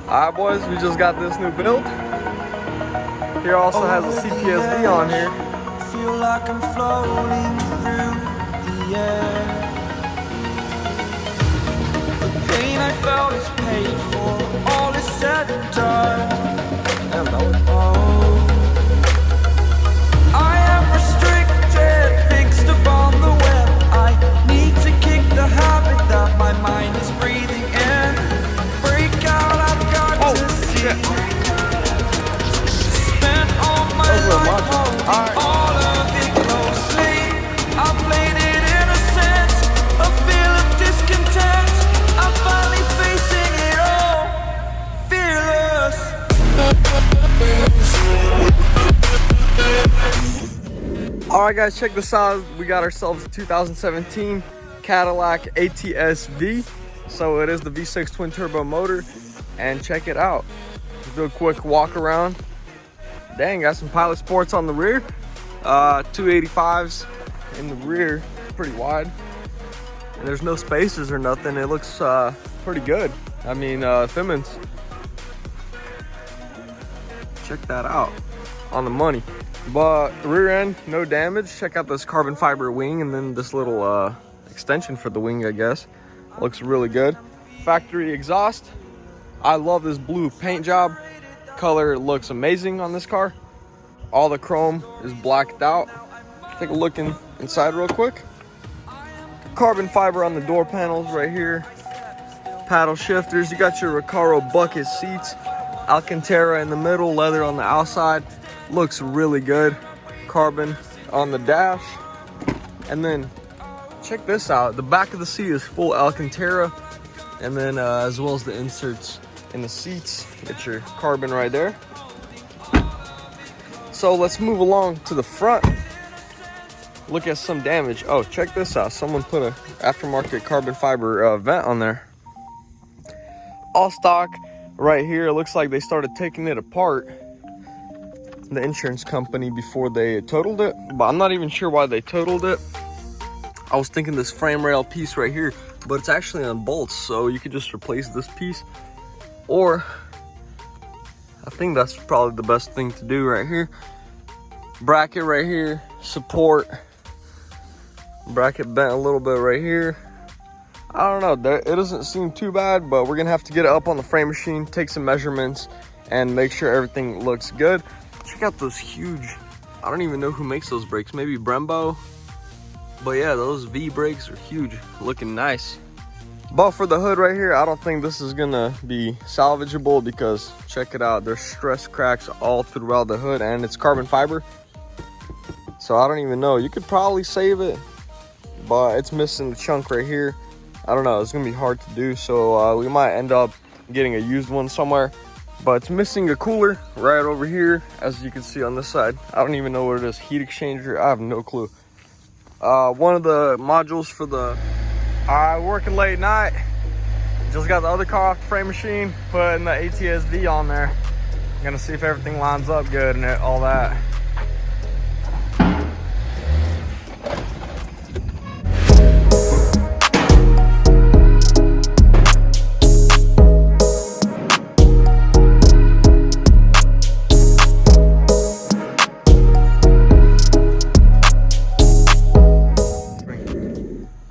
Alright boys, we just got this new build. Here also has a CPSV on here. Feel like I'm floating through the air. The pain I felt is paid for, all is said and done. I am restricted, fixed upon the web. I need to kick the habit that my mind is breathing in. Break out, I've got to see. Spent all my life holding all of it closely. I played it innocent, a feel of discontent. I'm finally facing it all, fearless. Alright guys, check this out. We got ourselves a 2017 Cadillac Ats V. So it is the V6 twin turbo motor, and check it out. Let's do a quick walk around. Dang, got some Pilot Sports on the rear. 285s in the rear, pretty wide. And there's no spaces or nothing. It looks pretty good. I mean, Thimmons. Check that out, on the money. But rear end, no damage. Check out this carbon fiber wing, and then this little extension for the wing, I guess. Looks really good. Factory exhaust. I love this blue paint job. Color looks amazing on this car. All the chrome is blacked out. Take a look inside real quick. Carbon fiber on the door panels right here. Paddle shifters. You got your Recaro bucket seats. Alcantara in the middle, leather on the outside. Looks really good. Carbon on the dash. And then check this out. The back of the seat is full Alcantara. And then as well as the inserts in the seats. Get your carbon right there. So let's move along to the front. Look at some damage. Oh, check this out. Someone put a aftermarket carbon fiber vent on there. All stock right here. It looks like they started taking it apart, the insurance company, before they totaled it, but I'm not even sure why they totaled it. I was thinking this frame rail piece right here, but it's actually on bolts, so you could just replace this piece, or I think that's probably the best thing to do right here. Bracket right here, support, bracket bent a little bit right here. I don't know, it doesn't seem too bad, but we're gonna have to get it up on the frame machine, take some measurements, and make sure everything looks good. Check out those huge, I don't even know who makes those brakes, maybe Brembo. But yeah, those V brakes are huge, looking nice. But for the hood right here, I don't think this is gonna be salvageable, because check it out, there's stress cracks all throughout the hood, and it's carbon fiber. So I don't even know, you could probably save it, but it's missing the chunk right here. I don't know, it's gonna be hard to do, so we might end up getting a used one somewhere. But it's missing a cooler right over here, as you can see on this side. I don't even know what it is, heat exchanger, I have no clue. One of the modules for the, working late night. Just got the other car off the frame machine, putting the ATS-V on there. I'm gonna see if everything lines up good and all that.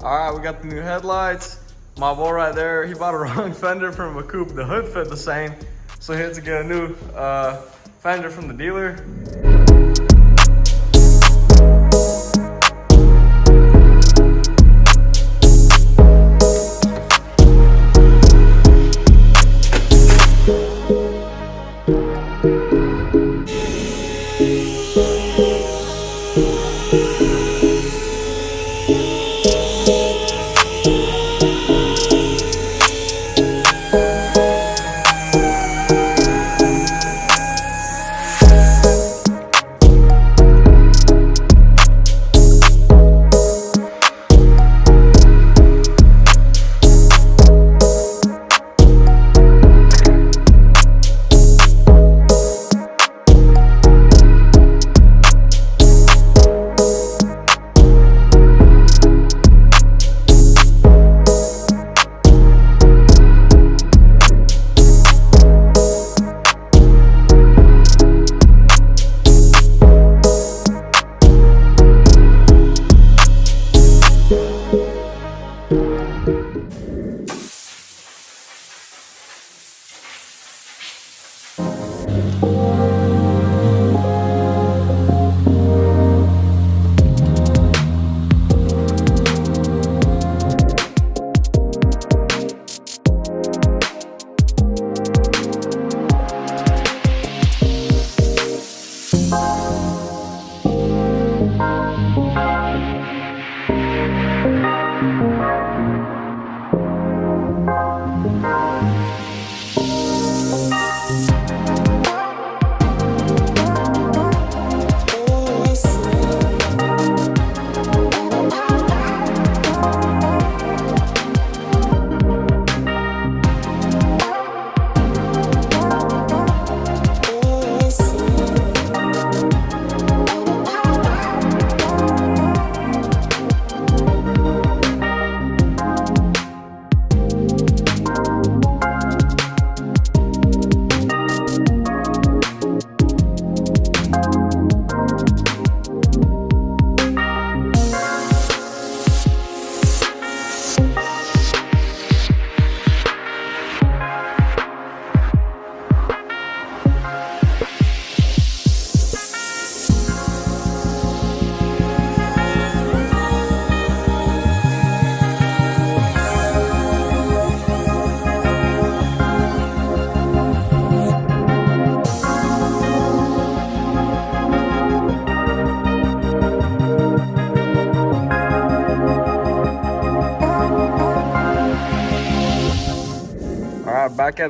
Alright, we got the new headlights. My boy right there, he bought a wrong fender from a coupe. The hood fit the same, so he had to get a new fender from the dealer.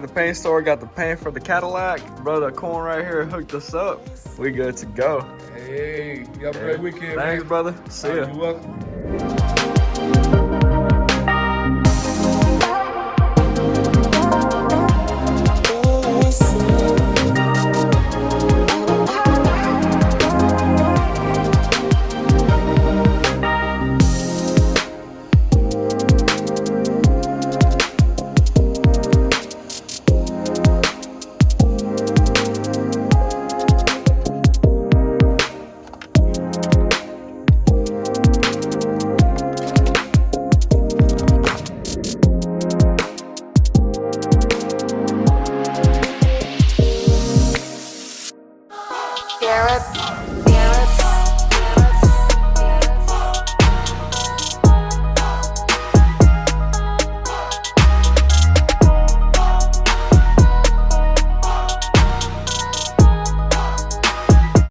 at the paint store, got the paint for the Cadillac. Brother Corn right here hooked us up. We good to go. Hey, you have a great weekend, Thanks, man. brother. See ya. You're welcome. Garrett.